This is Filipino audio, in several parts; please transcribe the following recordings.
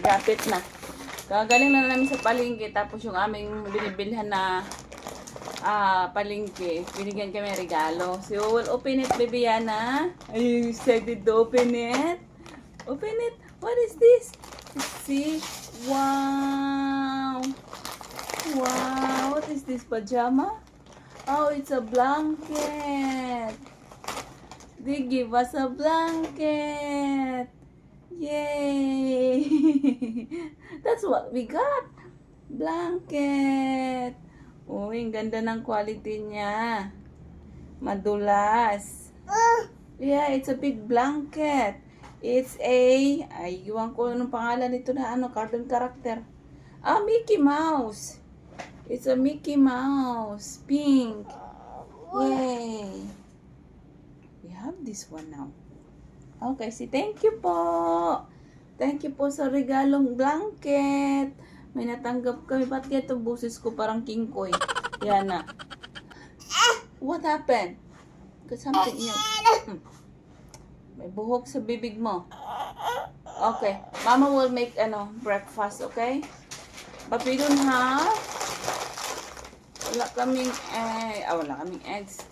Gapit na. Kagaling na namin sa palengke. Tapos yung aming binibilhan na palengke. Binigyan kami regalo. So, we'll open it, baby Yana. Are you excited to open it? Open it. What is this? Let's see. Wow. Wow. What is this? Pajama? Oh, it's a blanket. They give us a blanket. Yay! That's what we got. Blanket. Uy, ang ganda ng quality niya. Madulas. Yeah, it's a big blanket. It's iwan ko anong pangalan nito na cartoon character. Mickey Mouse. It's a Mickey Mouse. Pink. Yay. We have this one now. Okay, thank you po. Thank you po sa regalong blanket. May natanggap kami. Ba't kaya itong boses ko parang King Koy? Yan na. What happened? Got something new. May buhok sa bibig mo. Okay. Mama will make breakfast, okay? But we don't have. Wala kaming eggs.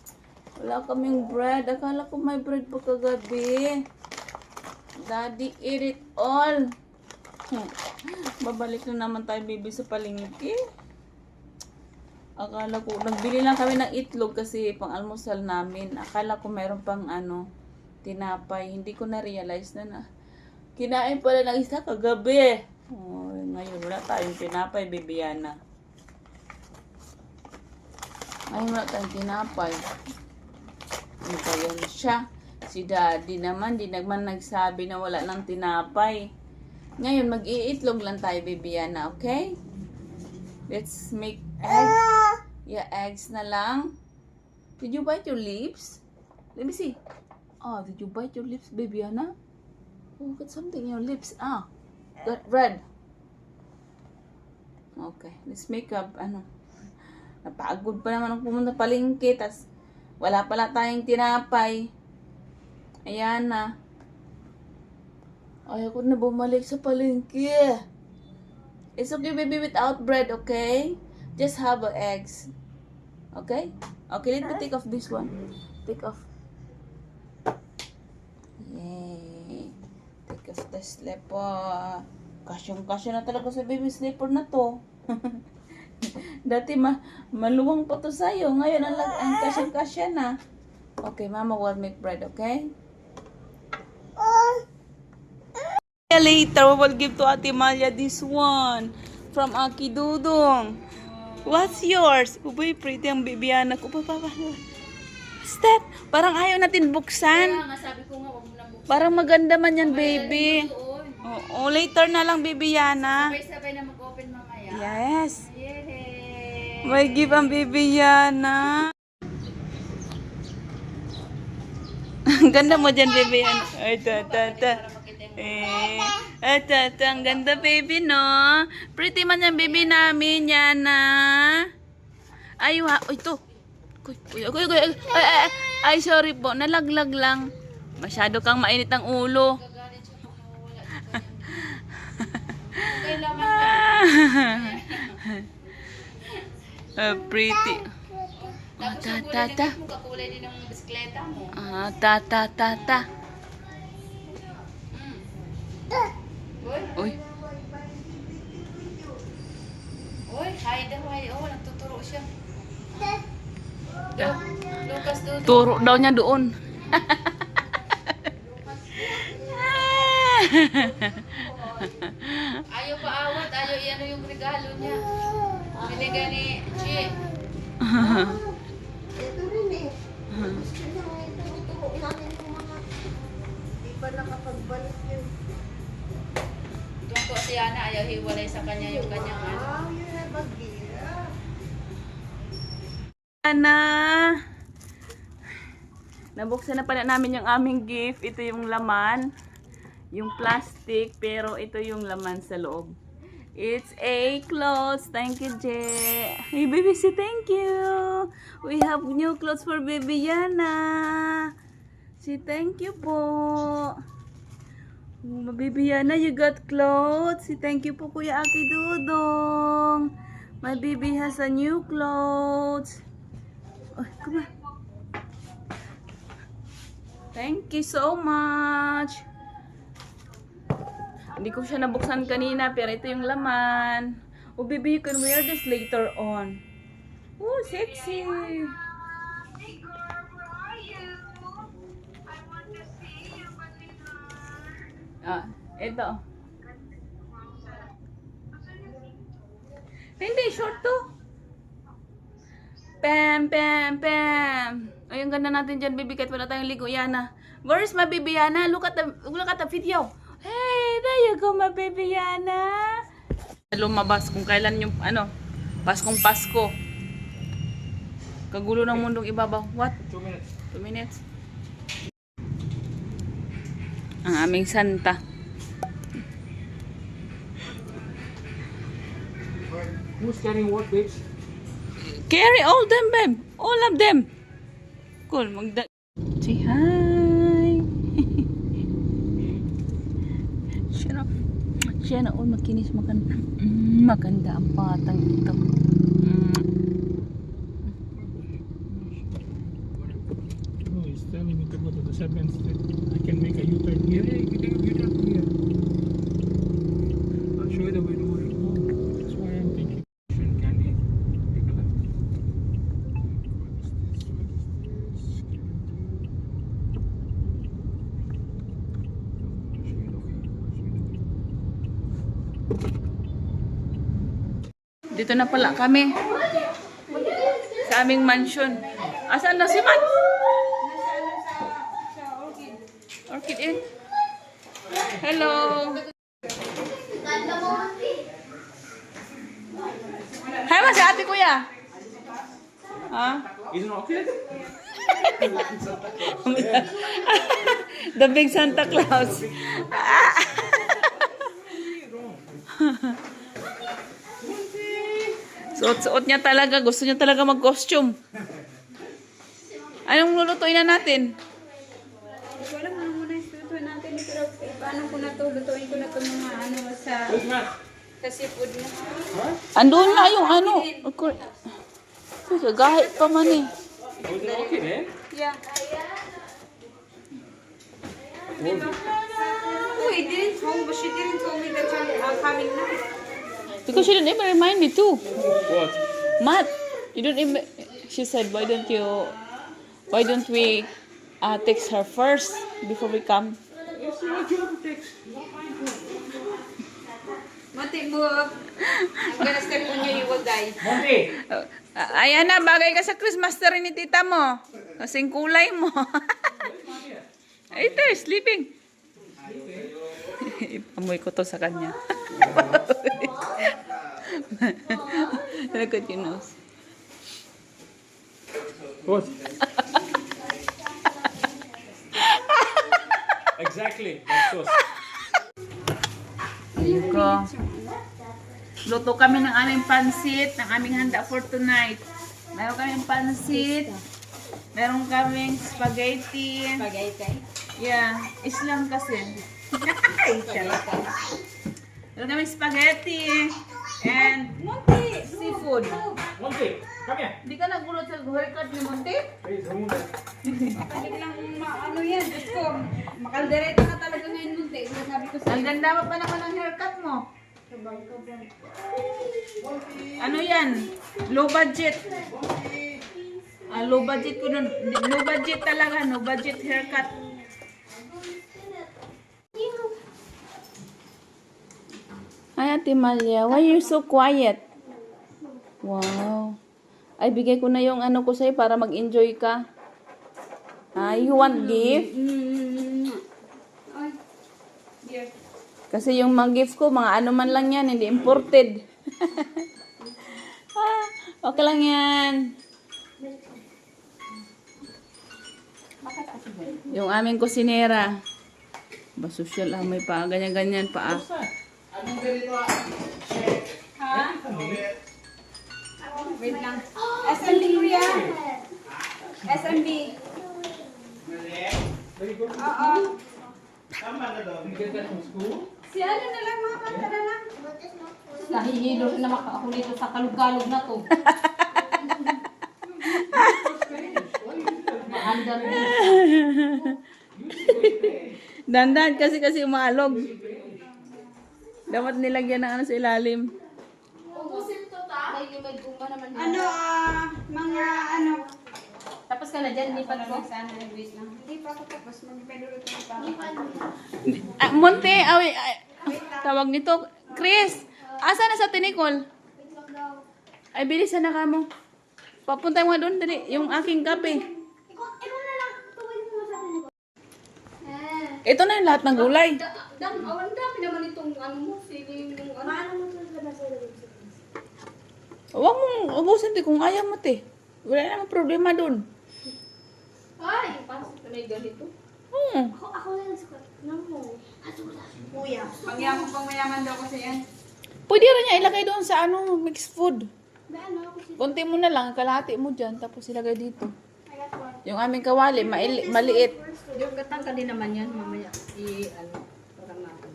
Wala kaming bread. Akala ko may bread pa kagabi. Daddy eat it all. Babalik na naman tayo, baby, sa palengke. Akala ko, nagbili lang kami ng itlog kasi pang almusal namin. Akala ko meron pang tinapay. Hindi ko na-realize na kinain pala ng isa kagabi. Oh, ngayon wala tayong tinapay, baby Yana. Ngayon wala tayong tinapay. Ito yan siya. Si daddy naman, di naman nagsabi na wala ng tinapay. Ngayon, mag-iitlog lang tayo, baby Yana, okay? Let's make eggs. Yeah, eggs na lang. Did you bite your lips? Let me see. Oh, did you bite your lips, baby Yana? Oh, got something in your lips. Got red. Okay, let's make up, napagod pa naman ang pumunta palengke, tas wala pala tayong tinapay. Ayan na. Ayaw ko na bumalik sa palengke. It's okay, baby, without bread, okay? Just have eggs. Okay? Okay, let me take off this one. Take off. Yay. Take off the slipper. Kasyong-kasya na talaga sa baby slipper na to. Dati maluwang pa to sa'yo. Ngayon, ang kasyong-kasya na. Okay, Mama will make bread, okay? Later, we will give to Ate Malia this one from Aki Dudong. What's yours? Uy, pretty ang baby Yana ko. Step! Parang ayaw natin buksan. Parang maganda man yan, baby. Oo, later na lang, baby Yana. Sabay-sabay na mag-open mamaya. Yes. Yay! May give ang baby Yana. Ang ganda mo dyan, baby Yana. Ay, ta. Ang ganda, baby, no? Pretty man yung baby namin, Yana. Ay, ito. Ay, sorry po. Nalaglag lang. Masyado kang mainit ang ulo. Pretty. Tapos yung kulay din mo, kakulay din ng bisikleta mo. Ta. Uy. Uy, hi daw, hi. Oh, nagtuturo siya. Lucas doon. Turo daw niya doon. Ayaw paawat, ayaw iano yung regalo niya. Binigay ni Chi. Ito rin eh. Ituturo namin yung mga di pa nakapagbalik yun. Doon po si Ana, ayaw hiwalay sa kanya yung kanyang ano. Wow, yun na bagira. Ana. Nabuksan na pala namin yung aming gift. Ito yung laman. Yung plastic, pero ito yung laman sa loob. It's a clothes. Thank you, Je. Hey, baby, say thank you. We have new clothes for baby Yana. Say thank you po. Oh, Mabibiana, you got clothes. Thank you po, Kuya Aki Dudong. My baby has a new clothes. Oh, come on. Thank you so much. Hindi ko siya nabuksan kanina, pero ito yung laman. Oh, baby, you can wear this later on. Oh, sexy. Ah, ito. Hindi, short to. Pam, pam, pam. Ay, ang ganda natin dyan, baby, kahit wala tayong ligo. Yana. Where's my baby Yana? Look at the video. Hey, there you go, my baby Yana. Lumabas kung kailan yung, Paskong Pasko. Kagulo ng mundong ibabaw. What? 2 minutes. 2 minutes. Ang aming Santa. Who's carrying what, babes? Carry all them, babe. All of them. Cool. Say hi. Siya na all makinis maganda. Maganda ang batang ito. No, he's telling me to go to the 7th street. I can make a U-turn here. Yeah, you can take a U-turn from here. I'll show you the way to it. Oh, that's why I'm thinking. Candy. Take a left. Dito na pala kami. Sa aming mansion. Asan na si Matt? Orchid Inn. Hello. Hi ba si ate kuya? Ha? Isn't okay? The big Santa Claus. Suot-suot niya talaga. Gusto niya talaga mag-costume. Anong lulutuin na natin? Wala mo muna istutuin natin. Pero paano ko na to? Lutuin ko na to mga sa seafood na. Andun na yung Gahit pa man eh. Oh, is it okay then? Yeah. Oh, he didn't tell me, but she didn't tell me that I'm coming now. Because she didn't even remind me too. What? Matt, you don't even. She said, why don't we text her first before we come? Yes, what you have to text? Monty, move. I'm gonna step on you, you will die. Monty! Ayan na, bagay ka sa Christmas tree ni tita mo. Kasing kulay mo. Ito, sleeping. Ipamoy ko to sa kanya. Look at your nose. What? Exactly. That's sauce. Ayun ko. Luto kami ng aming pansit, ng aming handa for tonight. Meron kaming pansit. Meron kaming spaghetti. Spaghetti. Yeah, Islam kasi. Meron kaming spaghetti. And seafood. Monty, come here. Hindi ka nagulot sa haircut ni Monty? Please, remove that. Pwede lang ano yan, Diyos ko. Makaldereta ka talaga ngayon, Munti. Sabi ko Ang ganda pa naman ng haircut mo. Ano yan? Low budget. Low budget ko nun. Low budget talaga. No budget haircut. Hi, Ate Malia. Why you so quiet? Wow. Ay, bigay ko na yung ano ko sa'yo para mag-enjoy ka. You want gift? Ay, here. Kasi yung mga gift ko, mga ano man lang yan, hindi imported. Okay lang yan. Yung aming kusinera. Ba, social lang, may pa, ganyan-ganyan pa. Ha? Wait lang. SMB kuya. SMB. Oo. You get that from school? Si ano na lang, mga kanta na lang. Nahihilo rin naman ako dito sa kalug-galog na to. Maandar din. Dandan kasi umaalog. Dapat nilagyan ng ano sa ilalim. Ubusin to ta. Ay, may gumba naman. Ano, mga ano. Tapos ka na dyan, lipat ko. Sana, wait lang. Hindi pa ako tapos. Magpedulot ko pa ako. Monte, tawag nito. Chris, asa na sa tinikol? Ay, bilisan na ka mo. Papunta mo doon, dali. Yung aking kape. Ito na yung lahat ng gulay. Awan dami naman itong ano mo. Siling yung ano. Huwag mong ubusin te kung ayaw mo te. Wala namang problema doon. Ay, pasok na may ganito. Ako na lang sa Kuya. Pangyaman pang mayaman daw kasi yan. Pwede rin niya ilagay doon sa ano, mixed food. Ano ako si Kunti mo na lang, kalahati mo dyan, tapos ilagay dito. I got one. Yung aming kawali, maliit. Yung gatangka din naman yan. Mamaya ano. Parang natin.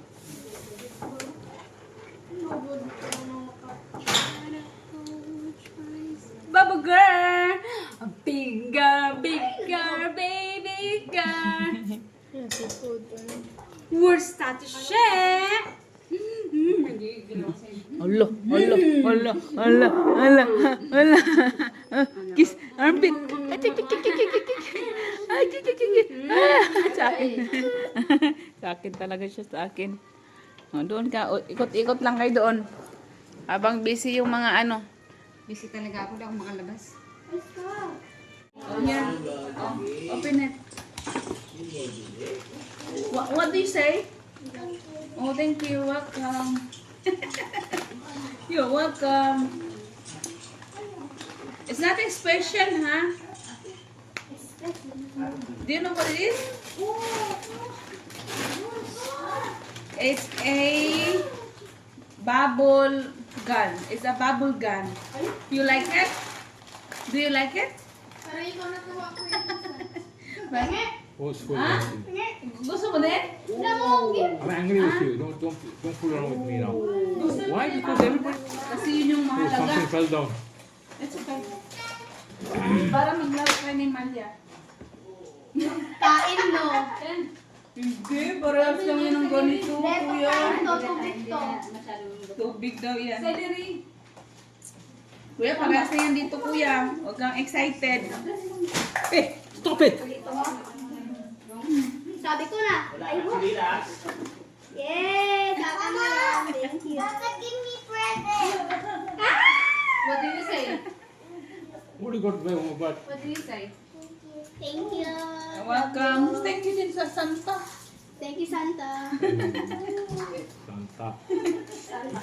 Baba girl! A big girl, baby girl. Where's Tati Shea? Hala, hala, hala, hala, hala, hala. Kiss, armpit. Ay, tik, tik, tik, tik, tik, tik. Ay, tik, tik, tik, tik. Sa akin. Sa akin talaga siya, sa akin. Doon ka, ikot-ikot lang kayo doon. Habang busy yung mga ano. Busy talaga ako. Hindi ako makalabas. Yan. Open it. What do you say? Oh, thank you. Welcome. You're welcome. It's nothing special, huh? Do you know what it is? It's a bubble gun. It's a bubble gun. You like it? Do you like it? Bakit? Forceful. Ah? Gusto mo din? I'm angry with you. Don't fool around with me now. Why? Because everybody. Kasi yun yung Oh, mahalaga. something fell down. It's okay. Para maglaro kayo ni Malia. Kain mo. Hindi, parehas lang yun ang ganito, kuya. Tubig to. Tubig daw yan. Kuya, parehas na yan dito, kuya. Huwag kang excited. Eh, stop it! Sabi ko na. Ayun. Yay! Sabi mo na. Thank you. Bakit give me present? What do you say? What do you got by my butt? What do you say? Thank you. Welcome. Thank you din sa Santa. Thank you, Santa. Santa.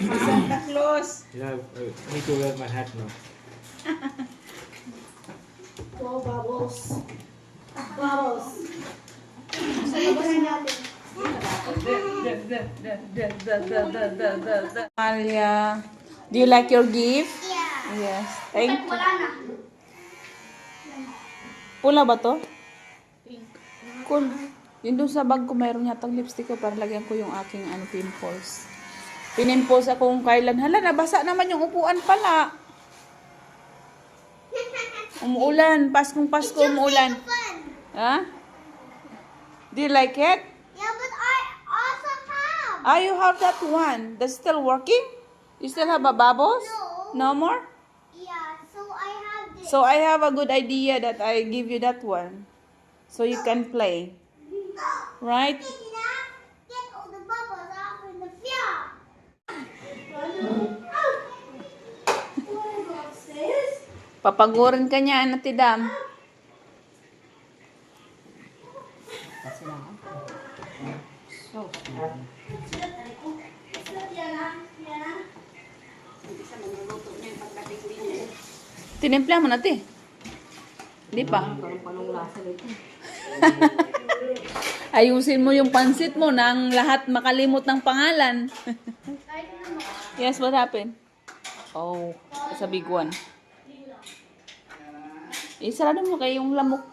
Santa Claus. Yeah, I need to wear my hat now. Wow, bubbles. Bubbles. Celebrate natin. Malia, do you like your gift? Yeah. Yes. Thank you. Wala na. Pula ba to? Cool. Yun doon sa bag ko, mayroon yatang lipstick ko para lagyan ko yung aking pimples. Pinimples akong kailan. Hala, nabasa naman yung upuan pala. Umuulan. Paskong Pasko, umuulan. Fun. Ha? Do you like it? Yeah, but I also have. Ah, you have that one. That's still working? You still have a bubbles? No. No more? Yeah, so I have this. So I have a good idea that I give you that one. So you can play. Right? Get all the bubbles off in the floor. Papagurin ka niya, Ate Dam. Tinimpla mo na, Ate. Di pa? Ayusin mo yung pansit mo nang lahat makalimot ng pangalan. Yes, what happened? Oh, it's a big one. Sarado mo kayo yung lamok.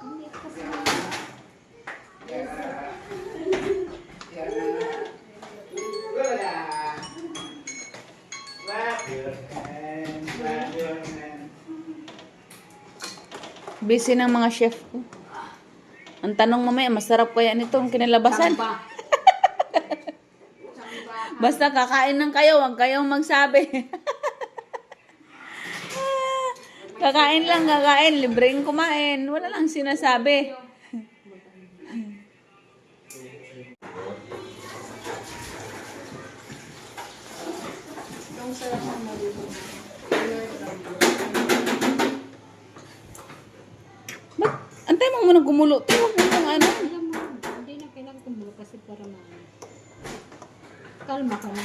Busy ng mga chef ko. Ang tanong mamaya, masarap kaya nitong kinalabasan? Basta kakain ng kayo, huwag kayong magsabi. Kakain lang, kakain. Libreng kumain. Wala lang sinasabi. Ba't? Antay mo muna gumulo. Huwag mo kung ano. Alam mo, hindi na kailangan kumulo kasi para kalma ka na.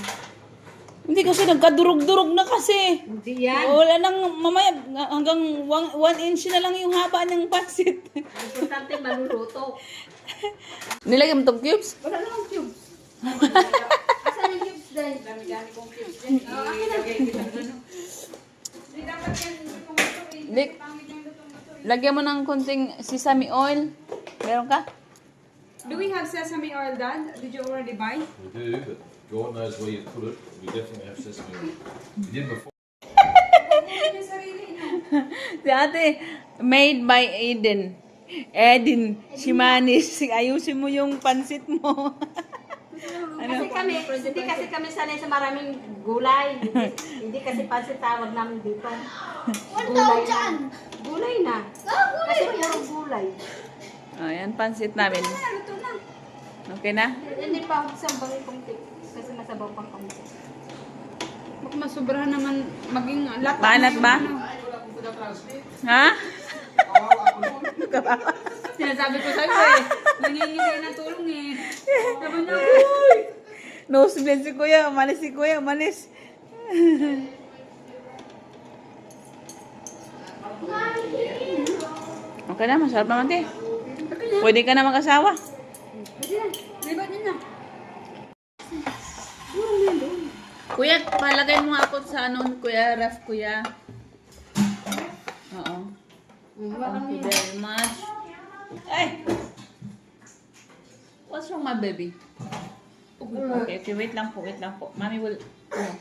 Hindi kasi nagkadurog-durog na kasi. Hindi yan. Wala nang mamaya hanggang 1 inch na lang yung haba ng pansit. Importante maluluto. Nilagyan mo itong cubes? Wala namang cubes. Asan yung cubes dahil? Dami-dami kong cubes yan. Ilagay kita ano. Hindi dapat yan. Lik, lagyan mo ng konting sesame oil. Meron ka? Do we have sesame oil, Dad? Did you already buy? We do, but God knows where you put it. We definitely have sesame oil. We did before. Si ate, made by Aiden. Edin, Shimanis. Ayusin mo yung pansit mo. Kasi kami, hindi kasi kami sanay sa maraming gulay. Hindi kasi pansit tawag namin dito. Gulay na. Gulay na. Kasi puro gulay. Ayan, pansit namin. Luto na. Okay na? Hindi pa ako sambangin kong kasi masabaw pang kami. Baka masobrahan naman maging lahat. Maalat ba? Ha? Sinasabi ko sa'yo eh. Nangingi na tulong eh. Sabi niya, No, si kuya. Umalis si kuya. Umalis. Okay na, masarap naman te. Pwede ka na mag-asawa. libat niya na. Kuya, palagay mo nga ako sa ano, kuya, Raf, kuya. Oo. Thank you very much. Ay! What's wrong, my baby? Okay, okay, wait lang po, wait lang po. Mommy will... ano?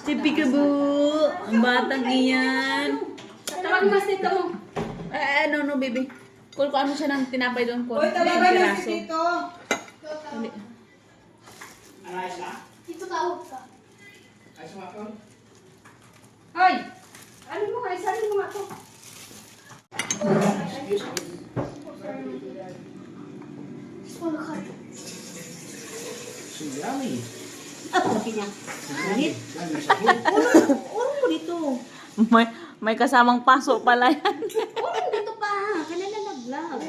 Si Peekaboo! Ang batang iyan! Tawag mas dito mo. No, no, baby. Kung ano siya ng tinapay doon ko. Uy, tawagan na si Tito. Dito tawag ka. Hoy! Ano mo nga? Isali mo nga to. Ako laki niya. Ganit. Urong mo dito. May kasamang paso pala yan. Urong dito pa. Kanila nag-vlog.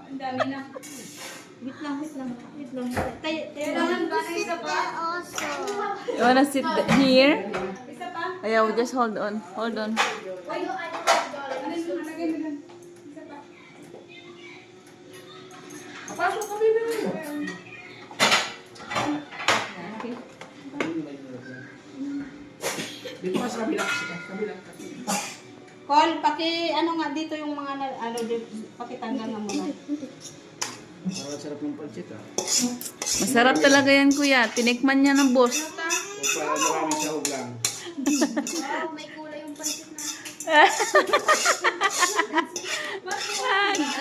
Ang dami na. Wait lang, wait lang. Wait lang. Kailangan ba na isa pa? Also. You wanna sit here? Isa pa? Ayaw, just hold on. Hold on. Nalagay mo dun. Isa pa. Pasok ka, baby. Call, ano nga dito yung mga pakitanggal nga muna. Sarap ng pancit ah. Masarap talaga yan, kuya. Tinikman niya ng boss. O para maraming sahog lang. Wow, may kulay yung pansit na.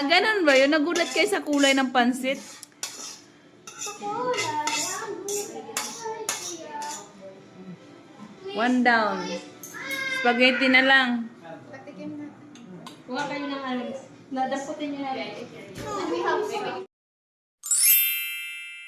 Ganun ba yun? Nagulat kayo sa kulay ng pansit? One down. Spaghetti na lang. Kuha kayo ng ano. Nadamputin nyo na. We have